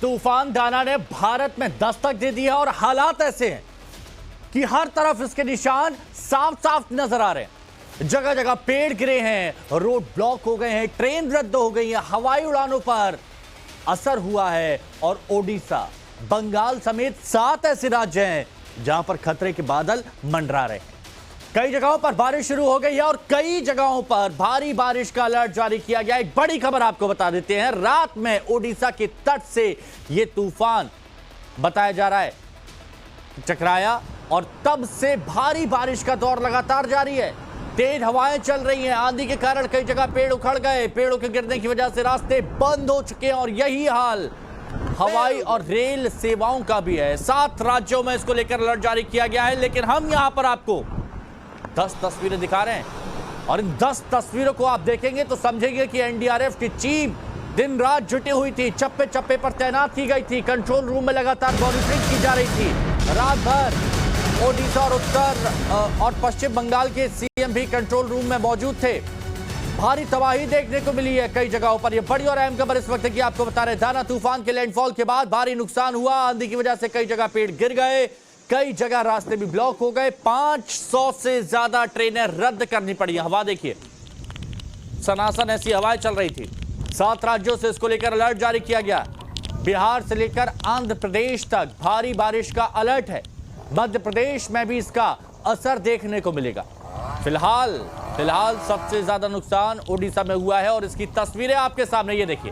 तूफान दाना ने भारत में दस्तक दे दी है और हालात ऐसे हैं कि हर तरफ इसके निशान साफ साफ नजर आ रहे हैं। जगह जगह पेड़ गिरे हैं, रोड ब्लॉक हो गए हैं, ट्रेन रद्द हो गई है, हवाई उड़ानों पर असर हुआ है और ओडिशा, बंगाल समेत 7 ऐसे राज्य हैं जहां पर खतरे के बादल मंडरा रहे हैं। कई जगहों पर बारिश शुरू हो गई है और कई जगहों पर भारी बारिश का अलर्ट जारी किया गया। एक बड़ी खबर आपको बता देते हैं, रात में ओडिशा के तट से यह तूफान बताया जा रहा है टकराया और तब से भारी बारिश का दौर लगातार जारी है। तेज हवाएं चल रही हैं, आंधी के कारण कई जगह पेड़ उखड़ गए, पेड़ों के गिरने की वजह से रास्ते बंद हो चुके हैं और यही हाल हवाई और रेल सेवाओं का भी है। 7 राज्यों में इसको लेकर अलर्ट जारी किया गया है, लेकिन हम यहां पर आपको 10 तस्वीरें दिखा रहे हैं और इन 10 तस्वीरों को आप देखेंगे तो समझेंगे कि एनडीआरएफ की टीम दिन रात जुटी हुई थी, चप्पे चप्पे पर तैनात की गई थी, कंट्रोल रूम में लगातार मॉनिटरिंग की जा रही थी। रात भर ओडिशा और उत्तर और पश्चिम बंगाल के सीएम भी कंट्रोल रूम में मौजूद थे। भारी तबाही देखने को मिली है कई जगहों पर। यह बड़ी और अहम खबर इस वक्त की आपको बता रहे हैं। दाना तूफान के लैंडफॉल के बाद भारी नुकसान हुआ, आंधी की वजह से कई जगह पेड़ गिर गए, कई जगह रास्ते भी ब्लॉक हो गए, 500 से ज्यादा ट्रेनें रद्द करनी पड़ी। हवा देखिए, सनासन ऐसी हवाएं चल रही थी। 7 राज्यों से इसको लेकर अलर्ट जारी किया गया। बिहार से लेकर आंध्र प्रदेश तक भारी बारिश का अलर्ट है। मध्य प्रदेश में भी इसका असर देखने को मिलेगा। फिलहाल सबसे ज्यादा नुकसान ओडिशा में हुआ है और इसकी तस्वीरें आपके सामने ये देखिए।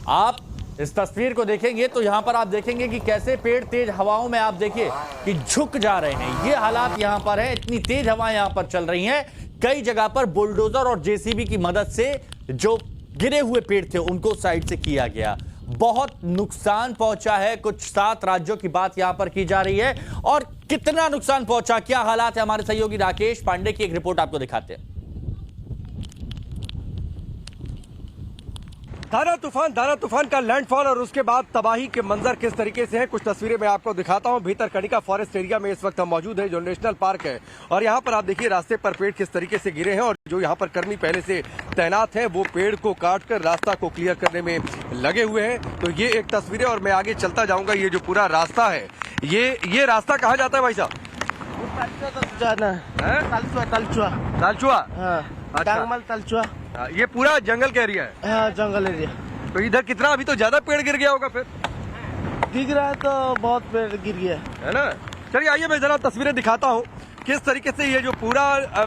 आप इस तस्वीर को देखेंगे तो यहां पर आप देखेंगे कि कैसे पेड़ तेज हवाओं में आप देखिए कि झुक जा रहे हैं। ये हालात यहां पर है, इतनी तेज हवाएं यहां पर चल रही हैं। कई जगह पर बुलडोजर और जेसीबी की मदद से जो गिरे हुए पेड़ थे उनको साइड से किया गया। बहुत नुकसान पहुंचा है। कुछ 7 राज्यों की बात यहां पर की जा रही है और कितना नुकसान पहुंचा, क्या हालात है, हमारे सहयोगी राकेश पांडे की एक रिपोर्ट आपको दिखाते हैं। दाना तूफान का लैंडफॉल और उसके बाद तबाही के मंजर किस तरीके से हैं, कुछ तस्वीरें मैं आपको दिखाता हूं। भीतरकनिका फॉरेस्ट एरिया में इस वक्त हम मौजूद है, जो नेशनल पार्क है, और यहां पर आप देखिए रास्ते पर पेड़ किस तरीके से गिरे हैं और जो यहां पर कर्मी पहले से तैनात हैं वो पेड़ को काटकर रास्ता को क्लियर करने में लगे हुए हैं। तो ये एक तस्वीर है और मैं आगे चलता जाऊंगा। ये जो पूरा रास्ता है, ये रास्ता कहाँ जाता है भाई साहब? तलचुआ। ये पूरा जंगल का एरिया है? हाँ, जंगल एरिया। तो इधर कितना, अभी तो ज्यादा पेड़ गिर गया होगा फिर? दिख रहा है तो बहुत पेड़ गिर गया है ना। चलिए आइए मैं जरा तस्वीरें दिखाता हूँ किस तरीके से ये जो पूरा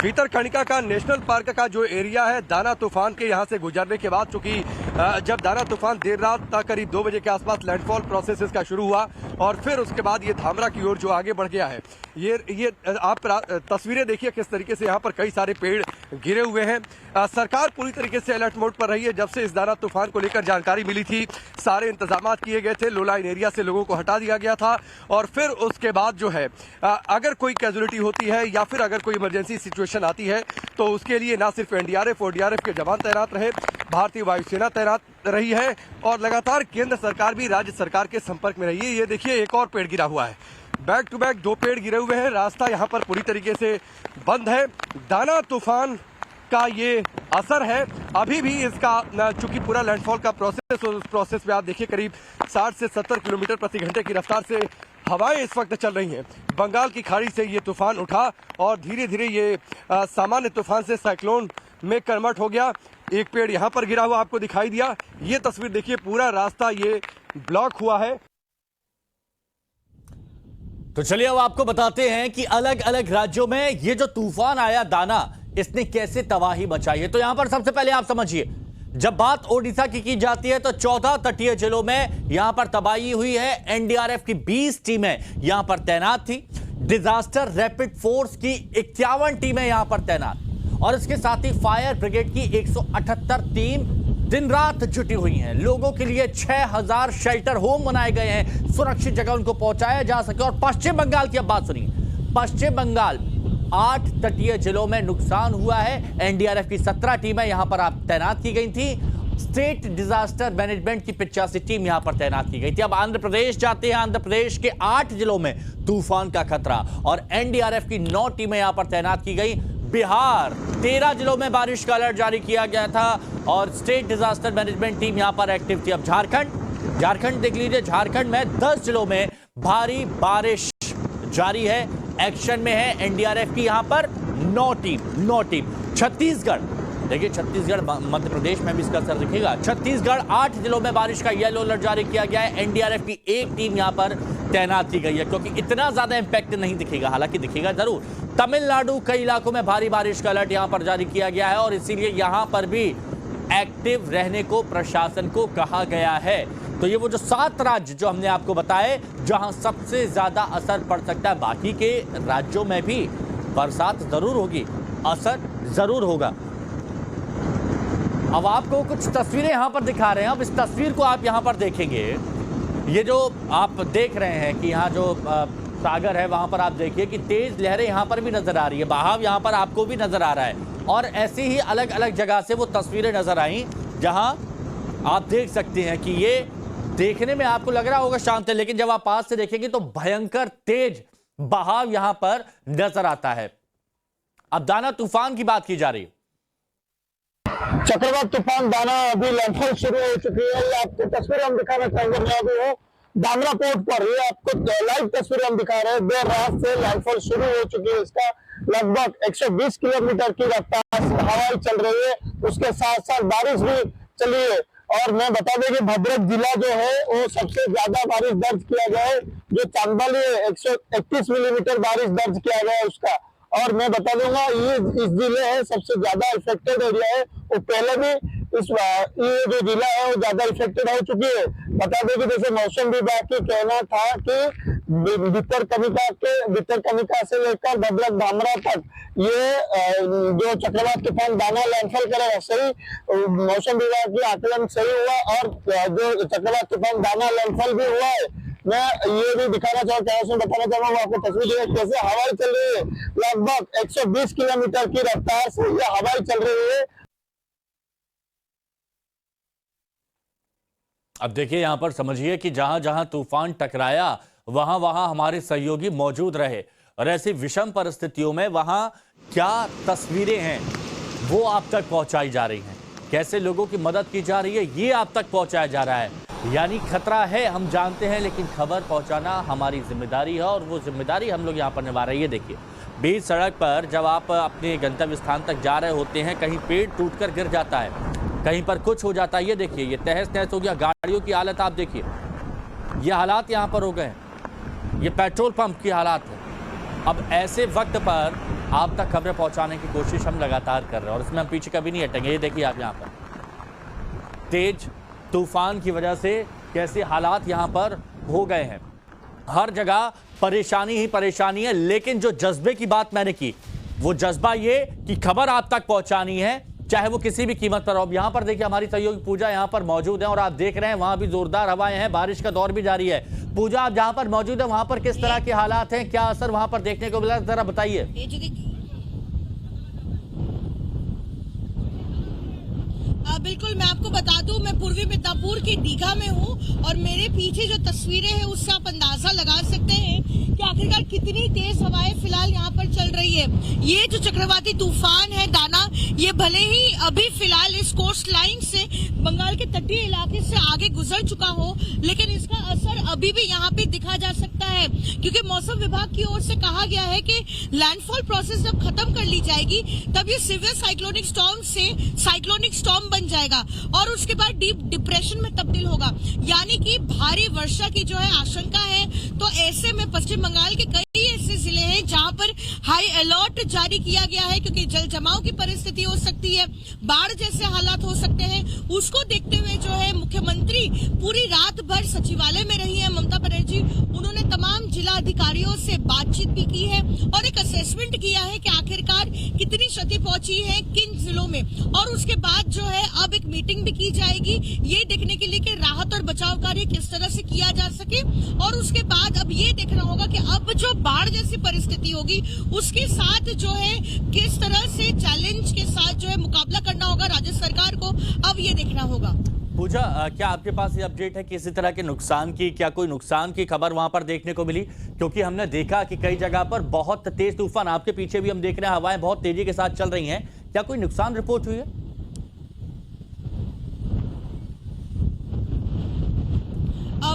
भीतरकनिका का नेशनल पार्क का जो एरिया है, दाना तूफान के यहाँ से गुजरने के बाद, चूंकि जब दाना तूफान देर रात करीब 2 बजे के आसपास लैंडफॉल प्रोसेस इसका शुरू हुआ और फिर उसके बाद ये धामरा की ओर जो आगे बढ़ गया है। ये आप तस्वीरें देखिए किस तरीके से यहाँ पर कई सारे पेड़ गिरे हुए हैं। सरकार पूरी तरीके से अलर्ट मोड पर रही है। जब से इस दाना तूफान को लेकर जानकारी मिली थी, सारे इंतजाम किए गए थे, लो लाइन एरिया से लोगों को हटा दिया गया था और फिर उसके बाद जो है अगर कोई कैजुअलिटी होती है या फिर अगर कोई इमरजेंसी सिचुएशन आती है तो उसके लिए ना सिर्फ एनडीआरएफ और डीआरएफ के जवान तैनात रहे, भारतीय वायुसेना तैनात रही है और लगातार केंद्र सरकार भी राज्य सरकार के संपर्क में रही है। ये देखिए एक और पेड़ गिरा हुआ है, बैक टू बैक 2 पेड़ गिरे हुए हैं। रास्ता यहाँ पर पूरी तरीके से बंद है। दाना तूफान का ये असर है। अभी भी इसका चूंकि पूरा लैंडफॉल का प्रोसेस, उस प्रोसेस में आप देखिए करीब 60 से 70 किलोमीटर प्रति घंटे की रफ्तार से हवाएं इस वक्त चल रही हैं। बंगाल की खाड़ी से ये तूफान उठा और धीरे धीरे ये सामान्य तूफान से साइक्लोन में कन्वर्ट हो गया। एक पेड़ यहाँ पर गिरा हुआ आपको दिखाई दिया। ये तस्वीर देखिए, पूरा रास्ता ये ब्लॉक हुआ है। तो चलिए अब आपको बताते हैं कि अलग अलग राज्यों में ये जो तूफान आया दाना, इसने कैसे तबाही मचाई है। तो यहां पर सबसे पहले आप समझिए, जब बात ओडिशा की जाती है तो 14 तटीय जिलों में यहां पर तबाही हुई है। एनडीआरएफ की 20 टीमें यहां पर तैनात थी, डिजास्टर रैपिड फोर्स की 51 टीमें यहां पर तैनात और इसके साथ ही फायर ब्रिगेड की 178 टीम दिन रात जुटी हुई हैं। लोगों के लिए 6000 शेल्टर होम बनाए गए हैं, सुरक्षित जगह उनको पहुंचाया जा सके। और पश्चिम बंगाल की अब बात सुनिए, पश्चिम बंगाल 8 तटीय जिलों में नुकसान हुआ है। एनडीआरएफ की 17 टीमें यहां पर तैनात की गई थी। स्टेट डिजास्टर मैनेजमेंट की 85 टीम यहां पर तैनात की गई थी। अब आंध्र प्रदेश जाते हैं। आंध्र प्रदेश के 8 जिलों में तूफान का खतरा और एनडीआरएफ की 9 टीमें यहां पर तैनात की गई। बिहार 13 जिलों में बारिश का अलर्ट जारी किया गया था और स्टेट डिजास्टर मैनेजमेंट टीम यहां पर एक्टिव थी। अब झारखंड देख लीजिए, झारखंड में 10 जिलों में भारी बारिश जारी है, एक्शन में है एनडीआरएफ की यहां पर 9 टीम। छत्तीसगढ़ देखिए, छत्तीसगढ़ मध्य प्रदेश में भी इसका असर दिखेगा। छत्तीसगढ़ 8 जिलों में बारिश का येलो अलर्ट जारी किया गया है, एनडीआरएफ की एक टीम यहां पर तैनात की गई है क्योंकि इतना ज्यादा इंपैक्ट नहीं दिखेगा, हालांकि दिखेगा जरूर। तमिलनाडु कई इलाकों में भारी बारिश का अलर्ट यहां पर जारी किया गया है और इसीलिए यहां पर भी एक्टिव रहने को प्रशासन को कहा गया है। तो ये वो जो 7 राज्य जो हमने आपको बताए जहां सबसे ज्यादा असर पड़ सकता है, बाकी के राज्यों में भी बरसात जरूर होगी, असर जरूर होगा। अब आपको कुछ तस्वीरें यहां पर दिखा रहे हैं। अब इस तस्वीर को आप यहां पर देखेंगे, ये जो आप देख रहे हैं कि यहाँ जो सागर है वहां पर आप देखिए कि तेज लहरें यहां पर भी नजर आ रही है, बहाव यहां पर आपको भी नजर आ रहा है और ऐसी ही अलग अलग जगह से वो तस्वीरें नजर आई जहां आप देख सकते हैं कि ये देखने में आपको लग रहा होगा शांत है, लेकिन जब आप पास से देखेंगे तो भयंकर तेज बहाव यहां पर नजर आता है। अब दाना तूफान की बात की जा रही है। चक्रवात तूफान दाना अभी लैंडफॉल शुरू हो चुकी है। ये आपको तस्वीर हम दिखाना चाहेंगे, मैं अभी हूँ दामरा पोर्ट पर। ये आपको लाइव तस्वीर हम दिखा रहे हैं। देर रात से लैंडफॉल शुरू हो चुकी है। इसका लगभग 120 किलोमीटर की रफ्तार से हवाएं चल रही है, उसके साथ साथ बारिश भी चली है। और मैं बता दें कि भद्रक जिला जो है वो सबसे ज्यादा बारिश दर्ज किया गया है, जो चांदबाली 131 मिलीमीटर बारिश दर्ज किया गया है उसका। और मैं बता दूंगा ये इस जिले है सबसे ज्यादा इफेक्टेड एरिया है, वो पहले भी ये जो जिला है वो ज्यादा इफेक्टेड हो चुकी है। बता दें कि जैसे मौसम विभाग की कहना था कि भितरकनिका से लेकर भद्रक धामरा तक ये जो चक्रवात तूफान दाना लैंडफॉल करेगा, सही मौसम विभाग की आकलन सही हुआ और जो चक्रवात तूफान दाना लैंडफॉल भी हुआ है। मैं ये भी दिखाना बताना चाहूंगा, वो आपको तस्वीर कैसे हवाएं चल रही है। लगभग 120 किलोमीटर की रफ्तार से ये हवाएं चल रही है। अब देखिए यहां पर समझिए कि जहां जहां तूफान टकराया वहां वहां हमारे सहयोगी मौजूद रहे और ऐसी विषम परिस्थितियों में वहां क्या तस्वीरें हैं वो आप तक पहुंचाई जा रही हैं, कैसे लोगों की मदद की जा रही है ये आप तक पहुंचाया जा रहा है। यानी खतरा है हम जानते हैं, लेकिन खबर पहुंचाना हमारी जिम्मेदारी है और वो जिम्मेदारी हम लोग यहाँ पर निभा रहे हैं। ये देखिए बीच सड़क पर जब आप अपने गंतव्य स्थान तक जा रहे होते हैं, कहीं पेड़ टूटकर गिर जाता है, कहीं पर कुछ हो जाता है। ये देखिए ये तहस नहस हो गया, गाड़ियों की हालत आप देखिए, ये हालात यहाँ पर हो गए, ये पेट्रोल पंप की हालात है। अब ऐसे वक्त पर आप तक खबरें पहुंचाने की कोशिश हम लगातार कर रहे हैं और इसमें हम पीछे कभी नहीं हटेंगे। ये देखिए आप यहाँ पर तेज तूफान की वजह से कैसे हालात यहाँ पर हो गए हैं, हर जगह परेशानी ही परेशानी है। लेकिन जो जज्बे की बात मैंने की, वो जज्बा ये कि खबर आप तक पहुंचानी है, चाहे वो किसी भी कीमत पर हो। अब यहाँ पर देखिए हमारी सहयोगी पूजा यहाँ पर मौजूद है और आप देख रहे हैं वहां भी जोरदार हवाएं हैं, बारिश का दौर भी जारी है। पूजा आप जहाँ पर मौजूद है वहां पर किस तरह के हालात हैं, क्या असर वहां पर देखने को मिला, जरा बताइए। बिल्कुल, मैं आपको बता दूं, मैं पूर्वी मिदनापुर की दीघा में हूं और मेरे पीछे जो तस्वीरें हैं उससे आप अंदाजा लगा सकते हैं कि आखिरकार कितनी तेज हवाएं फिलहाल यहां पर चल रही है। ये जो चक्रवाती तूफान है दाना, ये भले ही अभी फिलहाल इस कोस्ट लाइन से बंगाल के तटीय इलाके से आगे गुजर चुका हो, लेकिन इसका असर अभी भी यहाँ पे दिखा जा सकता है, क्योंकि मौसम विभाग की ओर से कहा गया है कि लैंडफॉल प्रोसेस जब खत्म कर ली जाएगी तब ये सिवियर साइक्लोनिक स्टॉर्म से साइक्लोनिक स्टॉर्म बन जाएगा और उसके बाद डीप डिप्रेशन में तब्दील होगा, यानी कि भारी वर्षा की जो है आशंका है। तो ऐसे में पश्चिम बंगाल के कई ऐसे जिले हैं जहां पर हाई अलर्ट जारी किया गया है, क्योंकि जल जमाव की परिस्थिति हो सकती है, बाढ़ जैसे हालात हो सकते हैं। उसको देखते हुए जो है मुख्यमंत्री पूरी रात भर सचिवालय में रही है ममता बनर्जी। उन्होंने तमाम जिला अधिकारियों से बातचीत भी की है और एक असेसमेंट किया है कि आखिरकार कितनी क्षति पहुंची है किन जिलों में, और उसके बाद जो है अब एक मीटिंग भी की जाएगी ये देखने के लिए कि राहत और बचाव कार्य किस तरह से किया जा सके। और उसके बाद अब ये देखना होगा कि अब जो बाढ़ जैसी परिस्थिति होगी उसके साथ जो है किस तरह से चैलेंज के साथ जो है मुकाबला करना होगा राज्य सरकार को, अब ये देखना होगा। पूजा, क्या आपके पास ये अपडेट है कि इसी तरह के नुकसान की, क्या कोई नुकसान की खबर वहां पर देखने को मिली? क्योंकि हमने देखा कि कई जगह पर बहुत तेज तूफान, आपके पीछे भी हम देख रहे हैं हवाएं बहुत तेजी के साथ चल रही हैं, क्या कोई नुकसान रिपोर्ट हुई है?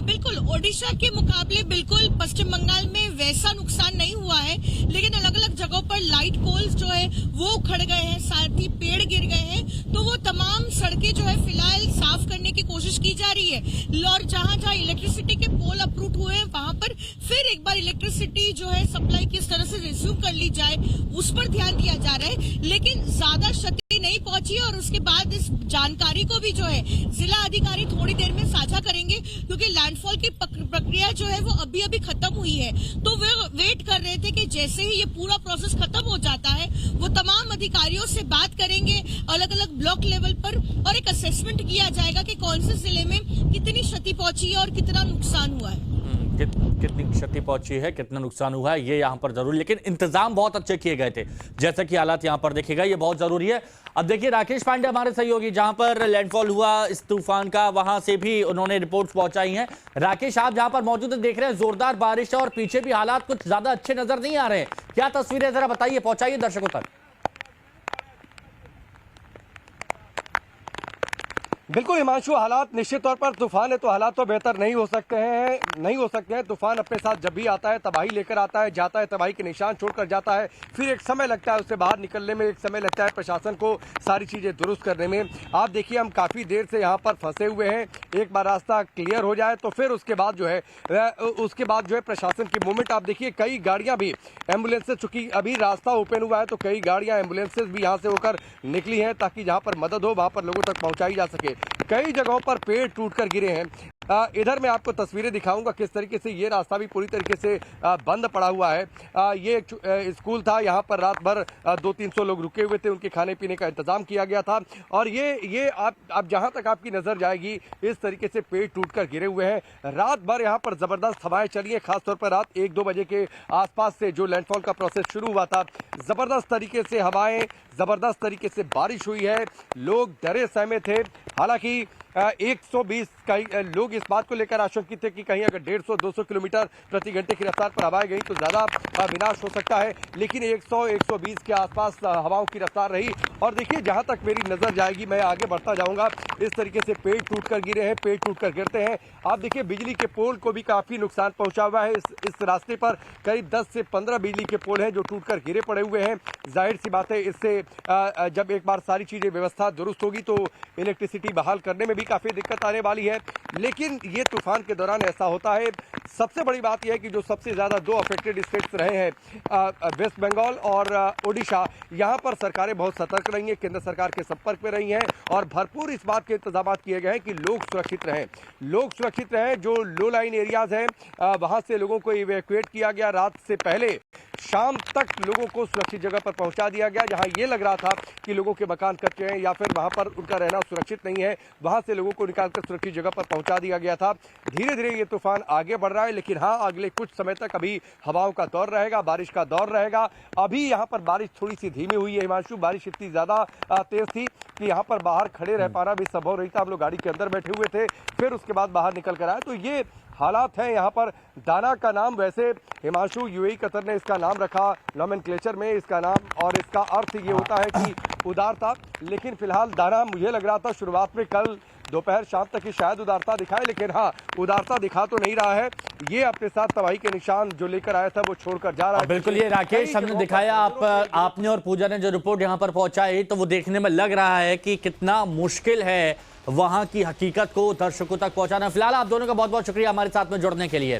बिल्कुल, ओडिशा के मुकाबले बिल्कुल पश्चिम बंगाल में वैसा नुकसान नहीं हुआ है, लेकिन अलग अलग जगहों पर लाइट पोल्स जो है वो उखड़ गए हैं, साथ ही पेड़ गिर गए हैं। तो वो तमाम सड़कें जो है फिलहाल साफ करने की कोशिश की जा रही है और जहां जहां इलेक्ट्रिसिटी के पोल अप्रूव हुए हैं वहां पर फिर एक बार इलेक्ट्रिसिटी जो है सप्लाई किस तरह से रिज्यूम कर ली जाए उस पर ध्यान दिया जा रहा है। लेकिन ज्यादा क्षति नहीं पहुंची और उसके बाद इस जानकारी को भी जो है जिला अधिकारी थोड़ी देर में साझा करेंगे, क्योंकि लैंडफॉल की प्रक्रिया जो है वो अभी अभी खत्म हुई है। तो वे वेट कर रहे थे कि जैसे ही ये पूरा प्रोसेस खत्म हो जाता है वो तमाम अधिकारियों से बात करेंगे अलग अलग ब्लॉक लेवल पर और एक असेसमेंट किया जाएगा कि कौन से जिले में कितनी क्षति पहुंची है और कितना नुकसान हुआ है। कितनी क्षति पहुंची है, कितना नुकसान हुआ है, ये यहाँ पर जरूर, लेकिन इंतजाम बहुत अच्छे किए गए थे जैसा कि हालात यहाँ पर देखेगा, ये बहुत जरूरी है। अब देखिए राकेश पांडे हमारे सहयोगी, जहां पर लैंडफॉल हुआ इस तूफान का, वहां से भी उन्होंने रिपोर्ट्स पहुंचाई हैं। राकेश, आप जहां पर मौजूद है देख रहे हैं जोरदार बारिश है और पीछे भी हालात कुछ ज्यादा अच्छे नजर नहीं आ रहे हैं, क्या तस्वीरें जरा बताइए, पहुंचाइए दर्शकों तक। बिल्कुल हिमांशु, हालात निश्चित तौर पर तूफान है तो हालात तो बेहतर नहीं हो सकते हैं। तूफान अपने साथ जब भी आता है तबाही लेकर आता है, जाता है तबाही के निशान छोड़कर जाता है, फिर एक समय लगता है उससे बाहर निकलने में, एक समय लगता है प्रशासन को सारी चीजें दुरुस्त करने में। आप देखिए हम काफी देर से यहाँ पर फंसे हुए हैं, एक बार रास्ता क्लियर हो जाए तो फिर उसके बाद जो है प्रशासन की मूवमेंट आप देखिए, कई गाड़ियां भी एम्बुलेंसेज, चूंकि अभी रास्ता ओपन हुआ है तो कई गाड़ियां एम्बुलेंसेज भी यहाँ से होकर निकली हैं ताकि जहाँ पर मदद हो वहां पर लोगों तक पहुंचाई जा सके। कई जगहों पर पेड़ टूटकर गिरे हैं। इधर मैं आपको तस्वीरें दिखाऊंगा किस तरीके से ये रास्ता भी पूरी तरीके से बंद पड़ा हुआ है। ये एक स्कूल था, यहाँ पर रात भर 200-300 लोग रुके हुए थे, उनके खाने पीने का इंतजाम किया गया था और ये आप जहाँ तक आपकी नजर जाएगी इस तरीके से पेड़ टूटकर गिरे हुए हैं। रात भर यहाँ पर जबरदस्त हवाएं चली है, खासतौर पर रात 1-2 बजे के आसपास से जो लैंडफॉल का प्रोसेस शुरू हुआ था, जबरदस्त तरीके से हवाएं, जबरदस्त तरीके से बारिश हुई है, लोग डरे सहमे थे। हालांकि 120 लोग इस बात को लेकर आशंकित थे कि कहीं अगर 150-200 किलोमीटर प्रति घंटे की रफ्तार पर हवाएं गई तो ज्यादा विनाश हो सकता है, लेकिन 100-120 के आसपास हवाओं की रफ्तार रही। और देखिए जहां तक मेरी नजर जाएगी मैं आगे बढ़ता जाऊंगा, इस तरीके से पेड़ टूटकर गिरे हैं, पेड़ टूटकर गिरते हैं। आप देखिए बिजली के पोल को भी काफी नुकसान पहुंचा हुआ है। इस रास्ते पर करीब 10 से 15 बिजली के पोल हैं जो टूटकर गिरे पड़े हुए हैं। जाहिर सी बात है इससे जब एक बार सारी चीजें व्यवस्था दुरुस्त होगी तो इलेक्ट्रिसिटी बहाल करने में भी काफी दिक्कत आने वाली है। लेकिन ये तूफान के दौरान ऐसा होता है। सबसे बड़ी बात यह है कि जो सबसे ज्यादा 2 अफेक्टेड स्टेट्स रहे हैं वेस्ट बंगाल और ओडिशा, यहाँ पर सरकारें बहुत सतर्क रही हैं, केंद्र सरकार के संपर्क में रही हैं और भरपूर इस बात के इंतजाम किए गए हैं कि लोग सुरक्षित रहें। जो लो लाइन एरियाज हैं वहां से लोगों को इवैक्यूएट किया गया, रात से पहले शाम तक लोगों को सुरक्षित जगह पर पहुंचा दिया गया। जहां ये लग रहा था कि लोगों के मकान कच्चे हैं या फिर वहां पर उनका रहना सुरक्षित नहीं है, वहां से लोगों को निकालकर सुरक्षित जगह पर पहुंचा दिया गया था। धीरे धीरे ये तूफान आगे बढ़ रहा है, लेकिन हाँ अगले कुछ समय तक अभी हवाओं का दौर रहेगा, बारिश का दौर रहेगा। अभी यहाँ पर बारिश थोड़ी सी धीमी हुई है हिमांशु, बारिश इतनी ज्यादा तेज थी कि यहाँ पर बाहर खड़े रह पाना भी संभव नहीं था। हम लोग गाड़ी के अंदर बैठे हुए थे, फिर उसके बाद बाहर निकल कर आए। तो ये हालात है यहाँ पर। दाना का नाम वैसे हिमांशु यूएई कतर ने इसका नाम रखा, नोमेनक्लेचर में इसका नाम, और इसका अर्थ ये होता है कि उदारता। लेकिन फिलहाल दाना मुझे लग रहा था शुरुआत में कल दोपहर शाम तक ही शायद उदारता दिखाए, लेकिन हाँ उदारता दिखा तो नहीं रहा है। ये अपने साथ तबाही के निशान जो लेकर आया था वो छोड़कर जा रहा है। बिल्कुल, ये राकेश हमने दिखाया, आपने और पूजा ने जो रिपोर्ट यहाँ पर पहुंचाई तो वो देखने में लग रहा है कि कितना मुश्किल है वहां की हकीकत को दर्शकों तक पहुंचाना। फिलहाल आप दोनों का बहुत बहुत शुक्रिया हमारे साथ में जुड़ने के लिए।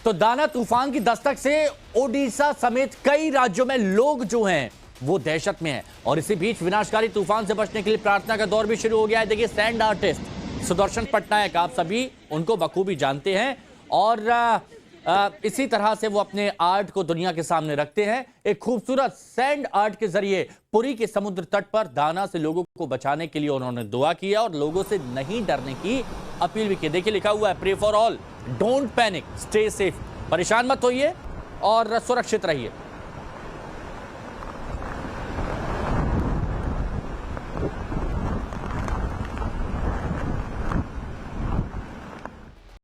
तो दाना तूफान की दस्तक से ओडिशा समेत कई राज्यों में लोग जो हैं वो दहशत में हैं और इसी बीच विनाशकारी तूफान से बचने के लिए प्रार्थना का दौर भी शुरू हो गया है। देखिए सैंड आर्टिस्ट सुदर्शन पटनायक, आप सभी उनको बखूबी जानते हैं और इसी तरह से वो अपने आर्ट को दुनिया के सामने रखते हैं। एक खूबसूरत सैंड आर्ट के जरिए पुरी के समुद्र तट पर दाना से लोगों को बचाने के लिए उन्होंने दुआ किया और लोगों से नहीं डरने की अपील भी की। देखिए लिखा हुआ है, pray for all, don't panic, stay safe, परेशान मत होइए और सुरक्षित रहिए।